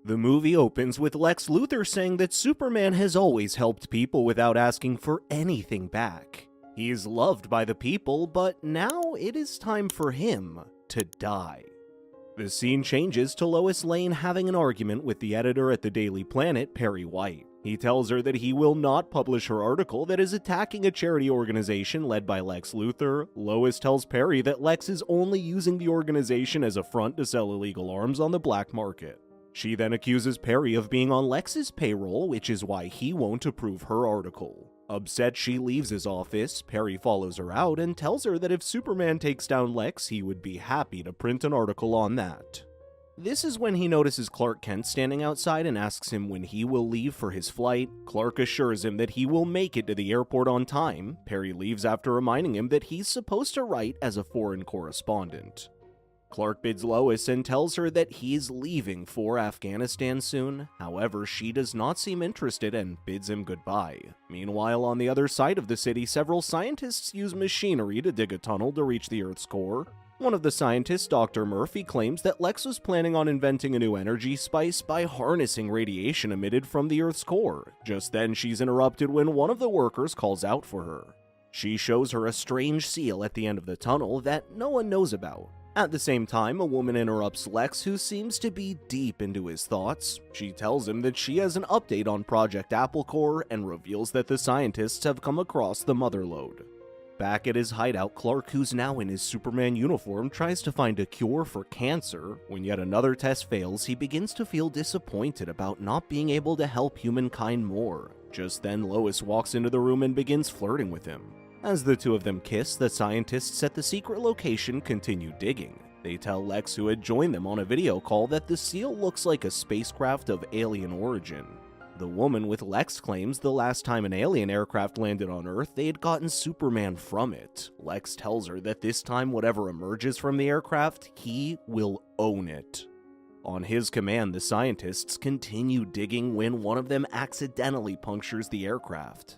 The movie opens with Lex Luthor saying that Superman has always helped people without asking for anything back. He is loved by the people, but now it is time for him to die. The scene changes to Lois Lane having an argument with the editor at the Daily Planet, Perry White. He tells her that he will not publish her article that is attacking a charity organization led by Lex Luthor. Lois tells Perry that Lex is only using the organization as a front to sell illegal arms on the black market. She then accuses Perry of being on Lex's payroll, which is why he won't approve her article. Upset, she leaves his office. Perry follows her out and tells her that if Superman takes down Lex, he would be happy to print an article on that. This is when he notices Clark Kent standing outside and asks him when he will leave for his flight. Clark assures him that he will make it to the airport on time. Perry leaves after reminding him that he's supposed to write as a foreign correspondent. Clark bids Lois and tells her that he's leaving for Afghanistan soon. However, she does not seem interested and bids him goodbye. Meanwhile, on the other side of the city, several scientists use machinery to dig a tunnel to reach the Earth's core. One of the scientists, Dr. Murphy, claims that Lex was planning on inventing a new energy spice by harnessing radiation emitted from the Earth's core. Just then, she's interrupted when one of the workers calls out for her. She shows her a strange seal at the end of the tunnel that no one knows about. At the same time, a woman interrupts Lex, who seems to be deep into his thoughts. She tells him that she has an update on Project Apple Core and reveals that the scientists have come across the mother lode. Back at his hideout, Clark, who's now in his Superman uniform, tries to find a cure for cancer. When yet another test fails, he begins to feel disappointed about not being able to help humankind more. Just then, Lois walks into the room and begins flirting with him. As the two of them kiss, the scientists at the secret location continue digging. They tell Lex, who had joined them on a video call, that the seal looks like a spacecraft of alien origin. The woman with Lex claims the last time an alien aircraft landed on Earth, they had gotten Superman from it. Lex tells her that this time whatever emerges from the aircraft, he will own it. On his command, the scientists continue digging when one of them accidentally punctures the aircraft.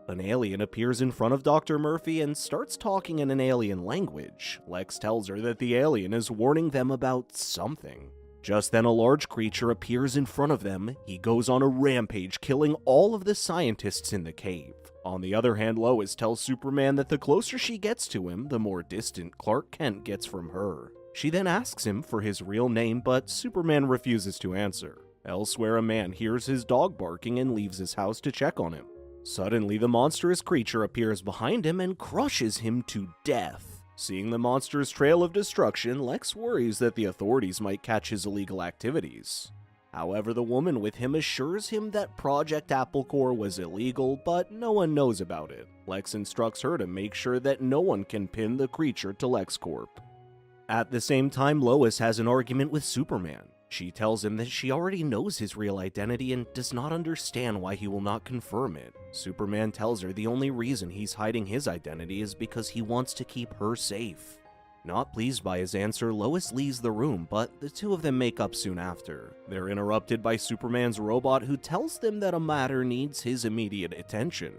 An alien appears in front of Dr. Murphy and starts talking in an alien language. Lex tells her that the alien is warning them about something. Just then, a large creature appears in front of them. He goes on a rampage, killing all of the scientists in the cave. On the other hand, Lois tells Superman that the closer she gets to him, the more distant Clark Kent gets from her. She then asks him for his real name, but Superman refuses to answer. Elsewhere, a man hears his dog barking and leaves his house to check on him. Suddenly, the monstrous creature appears behind him and crushes him to death. Seeing the monster's trail of destruction, Lex worries that the authorities might catch his illegal activities. However, the woman with him assures him that Project Apple Core was illegal, but no one knows about it. Lex instructs her to make sure that no one can pin the creature to LexCorp. At the same time, Lois has an argument with Superman. She tells him that she already knows his real identity and does not understand why he will not confirm it. Superman tells her the only reason he's hiding his identity is because he wants to keep her safe. Not pleased by his answer, Lois leaves the room, but the two of them make up soon after. They're interrupted by Superman's robot, who tells them that a matter needs his immediate attention.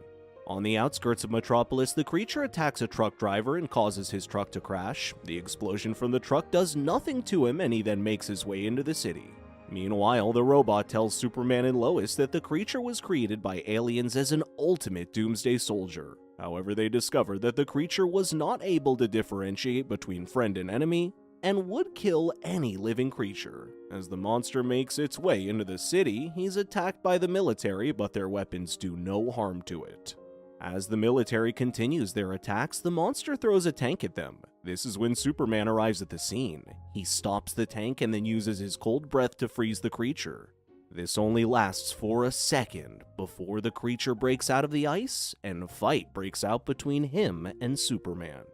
On the outskirts of Metropolis, the creature attacks a truck driver and causes his truck to crash. The explosion from the truck does nothing to him, and he then makes his way into the city. Meanwhile, the robot tells Superman and Lois that the creature was created by aliens as an ultimate doomsday soldier. However, they discover that the creature was not able to differentiate between friend and enemy, and would kill any living creature. As the monster makes its way into the city, he's attacked by the military, but their weapons do no harm to it. As the military continues their attacks, the monster throws a tank at them. This is when Superman arrives at the scene. He stops the tank and then uses his cold breath to freeze the creature. This only lasts for a second before the creature breaks out of the ice and a fight breaks out between him and Superman.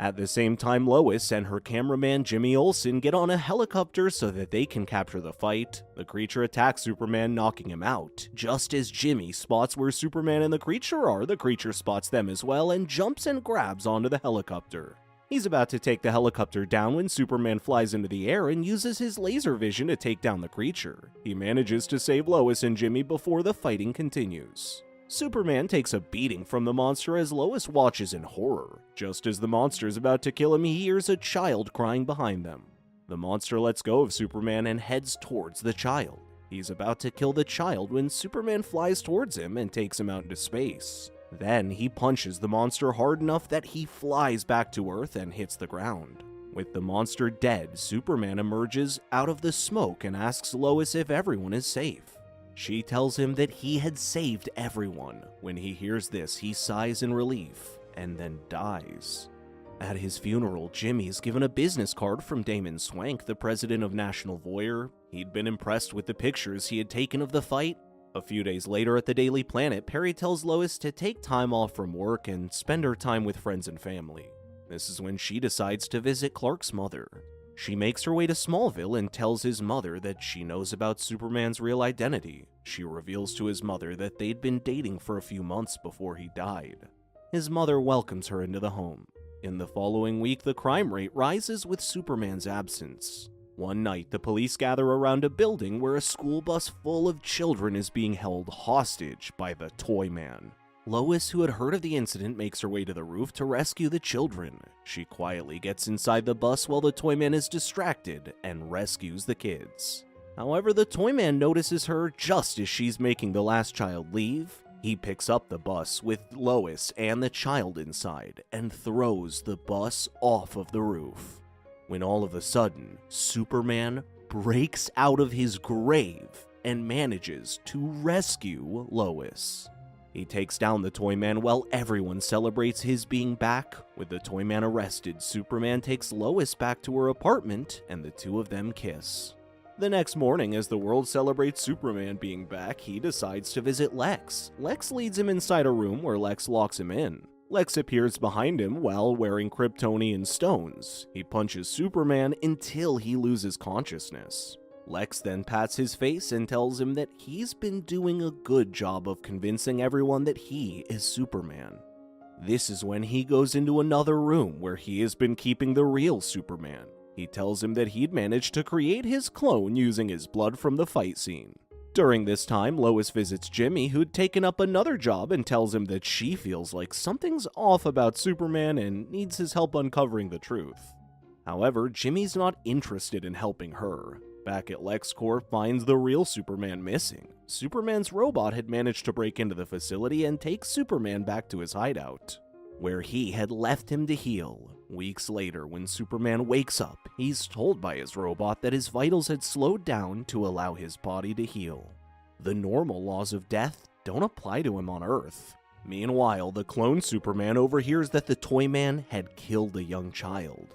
At the same time, Lois and her cameraman Jimmy Olsen get on a helicopter so that they can capture the fight. The creature attacks Superman, knocking him out. Just as Jimmy spots where Superman and the creature spots them as well and jumps and grabs onto the helicopter. He's about to take the helicopter down when Superman flies into the air and uses his laser vision to take down the creature. He manages to save Lois and Jimmy before the fighting continues. Superman takes a beating from the monster as Lois watches in horror. Just as the monster is about to kill him, he hears a child crying behind them. The monster lets go of Superman and heads towards the child. He's about to kill the child when Superman flies towards him and takes him out into space. Then he punches the monster hard enough that he flies back to Earth and hits the ground. With the monster dead, Superman emerges out of the smoke and asks Lois if everyone is safe. She tells him that he had saved everyone. When he hears this, he sighs in relief and then dies. At his funeral, Jimmy is given a business card from Damon Swank, the president of National Voyeur. He'd been impressed with the pictures he had taken of the fight. A few days later at the Daily Planet, Perry tells Lois to take time off from work and spend her time with friends and family. This is when she decides to visit Clark's mother. She makes her way to Smallville and tells his mother that she knows about Superman's real identity. She reveals to his mother that they'd been dating for a few months before he died. His mother welcomes her into the home. In the following week, the crime rate rises with Superman's absence. One night, the police gather around a building where a school bus full of children is being held hostage by the Toy Man. Lois, who had heard of the incident, makes her way to the roof to rescue the children. She quietly gets inside the bus while the Toy Man is distracted and rescues the kids. However, the Toy Man notices her just as she's making the last child leave. He picks up the bus with Lois and the child inside and throws the bus off of the roof. When all of a sudden, Superman breaks out of his grave and manages to rescue Lois. He takes down the Toy Man while everyone celebrates his being back. With the Toy Man arrested, Superman takes Lois back to her apartment and the two of them kiss. The next morning, as the world celebrates Superman being back, he decides to visit Lex. Lex leads him inside a room where Lex locks him in. Lex appears behind him while wearing Kryptonian stones. He punches Superman until he loses consciousness. Lex then pats his face and tells him that he's been doing a good job of convincing everyone that he is Superman. This is when he goes into another room where he has been keeping the real Superman. He tells him that he'd managed to create his clone using his blood from the fight scene. During this time, Lois visits Jimmy, who'd taken up another job, and tells him that she feels like something's off about Superman and needs his help uncovering the truth. However, Jimmy's not interested in helping her. Back at LexCorp finds the real Superman missing. Superman's robot had managed to break into the facility and take Superman back to his hideout, where he had left him to heal. Weeks later, when Superman wakes up, he's told by his robot that his vitals had slowed down to allow his body to heal. The normal laws of death don't apply to him on Earth. Meanwhile, the clone Superman overhears that the Toy Man had killed a young child.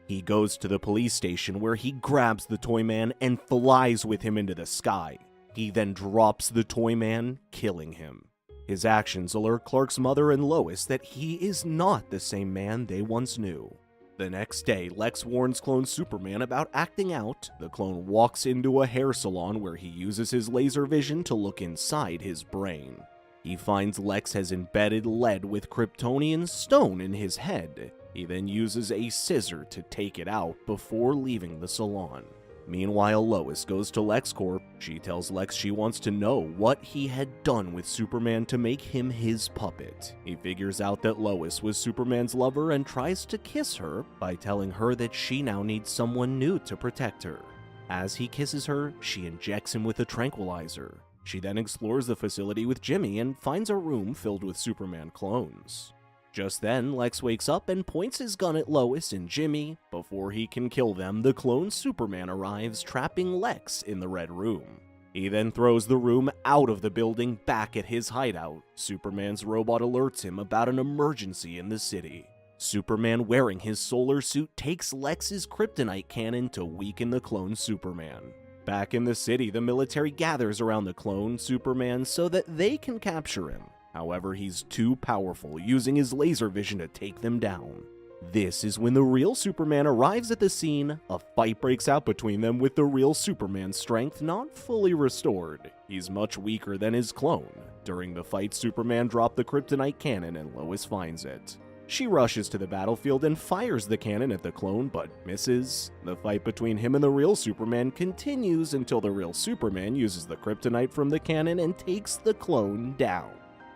He goes to the police station where he grabs the Toy Man and flies with him into the sky. He then drops the Toy Man, killing him. His actions alert Clark's mother and Lois that he is not the same man they once knew. The next day, Lex warns clone Superman about acting out. The clone walks into a hair salon where he uses his laser vision to look inside his brain. He finds Lex has embedded lead with Kryptonian stone in his head. He then uses a scissor to take it out before leaving the salon. Meanwhile, Lois goes to LexCorp. She tells Lex she wants to know what he had done with Superman to make him his puppet. He figures out that Lois was Superman's lover and tries to kiss her by telling her that she now needs someone new to protect her. As he kisses her, she injects him with a tranquilizer. She then explores the facility with Jimmy and finds a room filled with Superman clones. Just then, Lex wakes up and points his gun at Lois and Jimmy. Before he can kill them, the clone Superman arrives, trapping Lex in the Red Room. He then throws the room out of the building back at his hideout. Superman's robot alerts him about an emergency in the city. Superman, wearing his solar suit, takes Lex's kryptonite cannon to weaken the clone Superman. Back in the city, the military gathers around the clone Superman so that they can capture him. However, he's too powerful, using his laser vision to take them down. This is when the real Superman arrives at the scene. A fight breaks out between them with the real Superman's strength not fully restored. He's much weaker than his clone. During the fight, Superman dropped the kryptonite cannon and Lois finds it. She rushes to the battlefield and fires the cannon at the clone, but misses. The fight between him and the real Superman continues until the real Superman uses the kryptonite from the cannon and takes the clone down.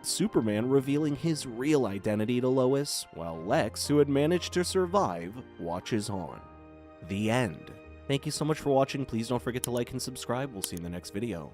Superman revealing his real identity to Lois, while Lex, who had managed to survive, watches on. The end. Thank you so much for watching. Please don't forget to like and subscribe. We'll see you in the next video.